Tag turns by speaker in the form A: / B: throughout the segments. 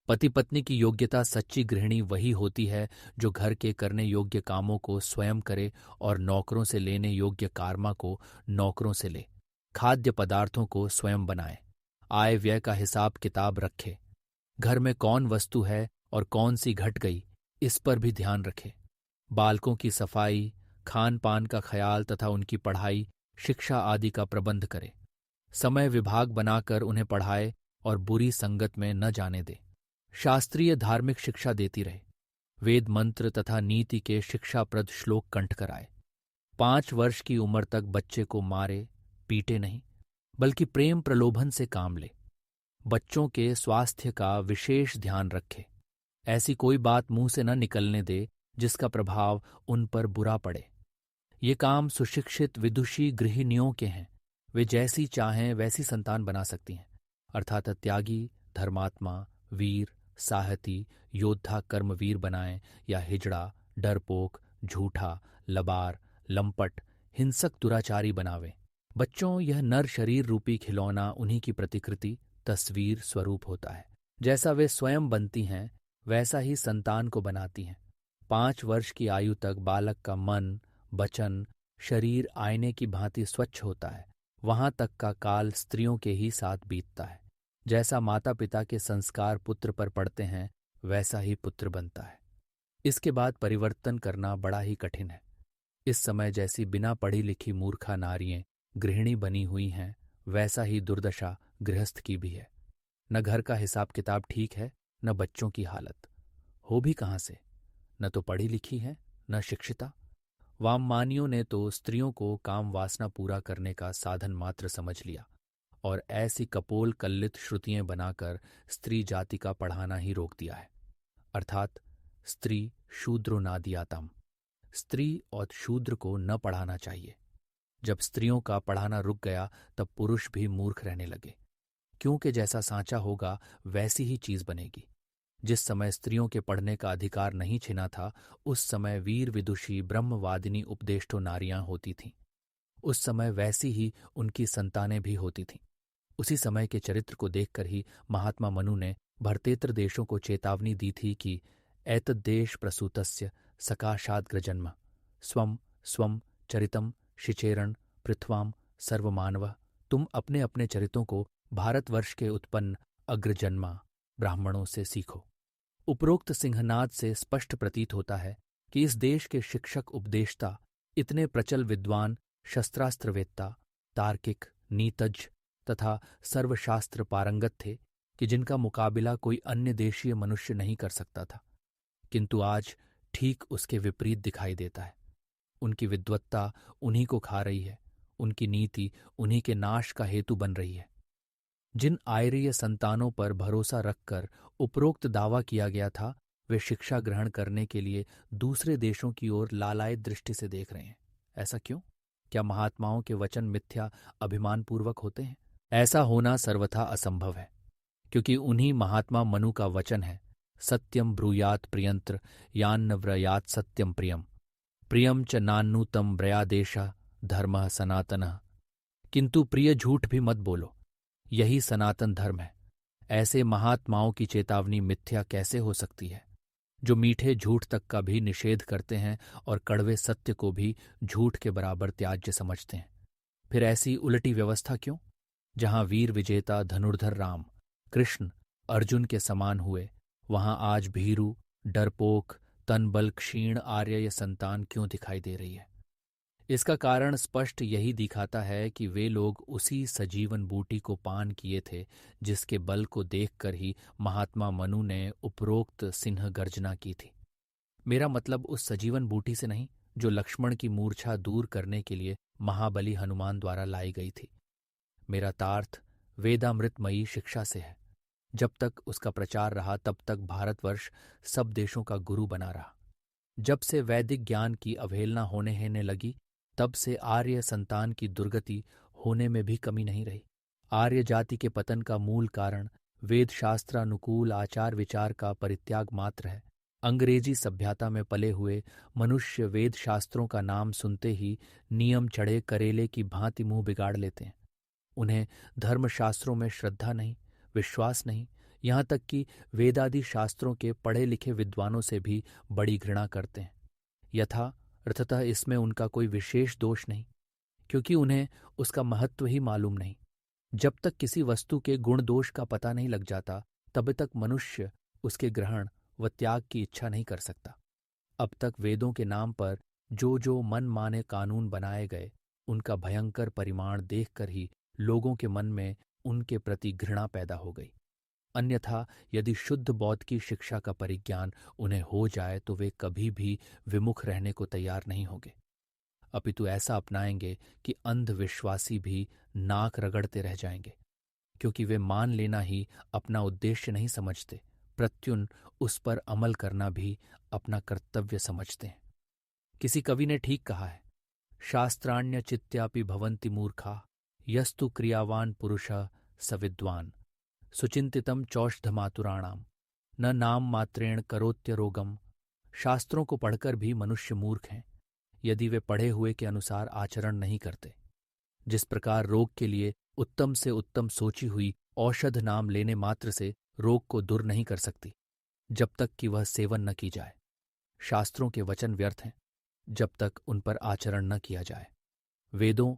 A: पति पत्नी की योग्यता सच्ची गृहिणी वही होती है जो घर के करने योग्य कामों को स्वयं करे और नौकरों से लेने योग्य कार्मा को नौकरों से ले, खाद्य पदार्थों को स्वयं बनाए, आय व्यय का हिसाब किताब रखे, घर में कौन वस्तु है और कौन सी घट गई इस पर भी ध्यान रखे, बालकों की सफाई, खान पान का ख्याल तथा उनकी पढ़ाई शिक्षा आदि का प्रबंध करे, समय विभाग बनाकर उन्हें पढ़ाए और बुरी संगत में न जाने दे, शास्त्रीय धार्मिक शिक्षा देती रहे, वेद मंत्र तथा नीति के शिक्षाप्रद श्लोक कंठ कराए, 5 वर्ष की उम्र तक बच्चे को मारे पीटे नहीं बल्कि प्रेम प्रलोभन से काम ले, बच्चों के स्वास्थ्य का विशेष ध्यान रखे, ऐसी कोई बात मुंह से न निकलने दे जिसका प्रभाव उन पर बुरा पड़े। ये काम सुशिक्षित विदुषी गृहिणियों के हैं, वे जैसी चाहें वैसी संतान बना सकती हैं, अर्थात त्यागी, धर्मात्मा, वीर, साहती, योद्धा कर्मवीर बनाएं या हिजड़ा, डरपोक, झूठा, लबार, लंपट, हिंसक दुराचारी बनावें। बच्चों, यह नर शरीर रूपी खिलौना उन्हीं की प्रतिकृति तस्वीर स्वरूप होता है। जैसा वे स्वयं बनती हैं वैसा ही संतान को बनाती हैं। 5 वर्ष की आयु तक बालक का मन, वचन, शरीर आईने की भांति स्वच्छ होता है। वहां तक का काल स्त्रियों के ही साथ बीतता है। जैसा माता पिता के संस्कार पुत्र पर पड़ते हैं वैसा ही पुत्र बनता है। इसके बाद परिवर्तन करना बड़ा ही कठिन है। इस समय जैसी बिना पढ़ी लिखी मूर्खा नारियां गृहिणी बनी हुई हैं वैसा ही दुर्दशा गृहस्थ की भी है। न घर का हिसाब किताब ठीक है, न बच्चों की हालत। हो भी कहाँ से? न तो पढ़ी लिखी है न शिक्षिता। वाममानियों ने तो स्त्रियों को काम वासना पूरा करने का साधन मात्र समझ लिया और ऐसी कपोल कल्लित श्रुतियां बनाकर स्त्री जाति का पढ़ाना ही रोक दिया है। अर्थात स्त्री शूद्रो नादियाताम, स्त्री और शूद्र को न पढ़ाना चाहिए। जब स्त्रियों का पढ़ाना रुक गया तब पुरुष भी मूर्ख रहने लगे, क्योंकि जैसा सांचा होगा वैसी ही चीज बनेगी। जिस समय स्त्रियों के पढ़ने का अधिकार नहीं छिना था उस समय वीर विदुषी ब्रह्मवादिनी उपदेष्टो नारियां होती थीं। उस समय वैसी ही उनकी संतानें भी होती थीं। उसी समय के चरित्र को देखकर ही महात्मा मनु ने भरतेत्र देशों को चेतावनी दी थी कि एतद्देश प्रसूतस्य सकाशाद्ग्रजन्म स्वम स्वम चरितम शिचेरण पृथ्वाम सर्वमानव। तुम अपने अपने चरितों को भारतवर्ष के उत्पन्न अग्रजन्मा ब्राह्मणों से सीखो। उपरोक्त सिंहनाद से स्पष्ट प्रतीत होता है कि इस देश के शिक्षक उपदेष्टा इतने प्रचल विद्वान, शस्त्रास्त्रवेत्ता, तार्किक, नीतज्ञ तथा सर्वशास्त्र पारंगत थे कि जिनका मुकाबिला कोई अन्य देशीय मनुष्य नहीं कर सकता था। किंतु आज ठीक उसके विपरीत दिखाई देता है। उनकी विद्वत्ता उन्हीं को खा रही है, उनकी नीति उन्हीं के नाश का हेतु बन रही है। जिन आर्य संतानों पर भरोसा रखकर उपरोक्त दावा किया गया था वे शिक्षा ग्रहण करने के लिए दूसरे देशों की ओर लालायित दृष्टि से देख रहे हैं। ऐसा क्यों? क्या महात्माओं के वचन मिथ्या अभिमानपूर्वक होते हैं? ऐसा होना सर्वथा असंभव है, क्योंकि उन्हीं महात्मा मनु का वचन है, सत्यम ब्रूयात प्रियंत्र यान्न व्रयात सत्यम प्रियम प्रियम च नान्नूतम व्रयादेशः धर्मः सनातनः। किंतु प्रिय झूठ भी मत बोलो, यही सनातन धर्म है। ऐसे महात्माओं की चेतावनी मिथ्या कैसे हो सकती है, जो मीठे झूठ तक का भी निषेध करते हैं और कड़वे सत्य को भी झूठ के बराबर त्याज्य समझते हैं। फिर ऐसी उलटी व्यवस्था क्यों? जहां वीर विजेता धनुर्धर राम, कृष्ण, अर्जुन के समान हुए, वहां आज भीरू, डरपोक, तनबल क्षीण आर्य संतान क्यों दिखाई दे रही है? इसका कारण स्पष्ट यही दिखाता है कि वे लोग उसी सजीवन बूटी को पान किए थे जिसके बल को देखकर ही महात्मा मनु ने उपरोक्त सिंह गर्जना की थी। मेरा मतलब उस सजीवन बूटी से नहीं जो लक्ष्मण की मूर्छा दूर करने के लिए महाबली हनुमान द्वारा लाई गई थी। मेरा तार्थ वेदामृतमयी शिक्षा से है। जब तक उसका प्रचार रहा तब तक भारतवर्ष सब देशों का गुरु बना रहा। जब से वैदिक ज्ञान की अवहेलना होने लगी तब से आर्य संतान की दुर्गति होने में भी कमी नहीं रही। आर्य जाति के पतन का मूल कारण वेद शास्त्रानुकूल आचार विचार का परित्याग मात्र है। अंग्रेजी सभ्यता में पले हुए मनुष्य वेद शास्त्रों का नाम सुनते ही नियम चढ़े करेले की भांति मुंह बिगाड़ लेते हैं। उन्हें धर्मशास्त्रों में श्रद्धा नहीं, विश्वास नहीं, यहाँ तक कि वेदादि शास्त्रों के पढ़े लिखे विद्वानों से भी बड़ी घृणा करते हैं। अर्थतः इसमें उनका कोई विशेष दोष नहीं, क्योंकि उन्हें उसका महत्व ही मालूम नहीं। जब तक किसी वस्तु के गुण दोष का पता नहीं लग जाता, तब तक मनुष्य उसके ग्रहण व त्याग की इच्छा नहीं कर सकता। अब तक वेदों के नाम पर जो जो मन माने कानून बनाए गए, उनका भयंकर परिमाण देखकर ही लोगों के मन में उनके प्रति घृणा पैदा हो गई। अन्यथा यदि शुद्ध बौद्ध की शिक्षा का परिज्ञान उन्हें हो जाए तो वे कभी भी विमुख रहने को तैयार नहीं होंगे, अपितु ऐसा अपनाएंगे कि अंधविश्वासी भी नाक रगड़ते रह जाएंगे, क्योंकि वे मान लेना ही अपना उद्देश्य नहीं समझते, प्रत्युन उस पर अमल करना भी अपना कर्तव्य समझते हैं। किसी कवि ने ठीक कहा है, शास्त्राण्य चित्यापि भवन्ति मूर्खा यस्तु क्रियावान पुरुषः स विद्वान सुचिंतितम चौषधमातुराणाम न नाम मात्रेण करोत्य रोगम। शास्त्रों को पढ़कर भी मनुष्य मूर्ख हैं यदि वे पढ़े हुए के अनुसार आचरण नहीं करते। जिस प्रकार रोग के लिए उत्तम से उत्तम सोची हुई औषध नाम लेने मात्र से रोग को दूर नहीं कर सकती, जब तक कि वह सेवन न की जाए। शास्त्रों के वचन व्यर्थ हैं जब तक उन पर आचरण न किया जाए। वेदों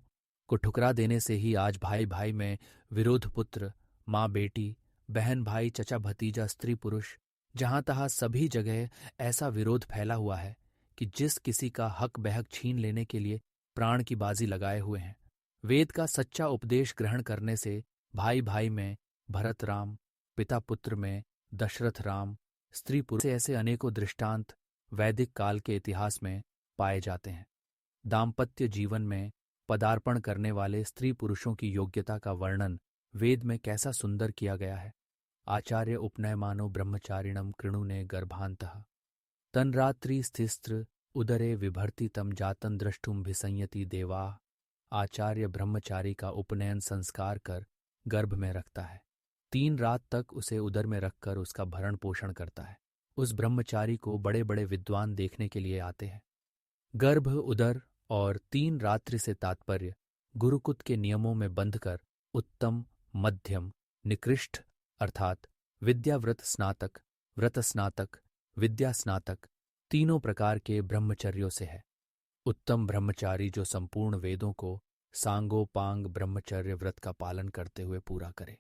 A: को ठुकरा देने से ही आज भाई भाई में विरोध, पुत्र माँ बेटी, बहन भाई, चचा भतीजा, स्त्री पुरुष, जहां तहां सभी जगह ऐसा विरोध फैला हुआ है कि जिस किसी का हक बहक छीन लेने के लिए प्राण की बाजी लगाए हुए हैं। वेद का सच्चा उपदेश ग्रहण करने से भाई भाई में भरत राम, पिता पुत्र में दशरथ राम, स्त्री पुरुष से ऐसे अनेकों दृष्टांत वैदिक काल के इतिहास में पाए जाते हैं। दाम्पत्य जीवन में पदार्पण करने वाले स्त्री पुरुषों की योग्यता का वर्णन वेद में कैसा सुंदर किया गया है। आचार्य उपनयमानो ब्रह्मचारिणम कृणुने गर्भान्तः तन्रात्रि स्थिस्त्र उदरे विभर्ति तम जातन द्रष्टुम भिसंयति देवा। आचार्य ब्रह्मचारी का उपनयन संस्कार कर गर्भ में रखता है, 3 रात तक उसे उदर में रखकर उसका भरण पोषण करता है। उस ब्रह्मचारी को बड़े बड़े विद्वान देखने के लिए आते हैं। गर्भ, उदर और 3 रात्रि से तात्पर्य गुरुकुल के नियमों में बंधकर उत्तम, मध्यम, निकृष्ट अर्थात विद्याव्रत स्नातक, व्रत स्नातक, विद्या स्नातक तीनों प्रकार के ब्रह्मचर्यों से है। उत्तम ब्रह्मचारी जो संपूर्ण वेदों को सांगोपांग ब्रह्मचर्य व्रत का पालन करते हुए पूरा करे।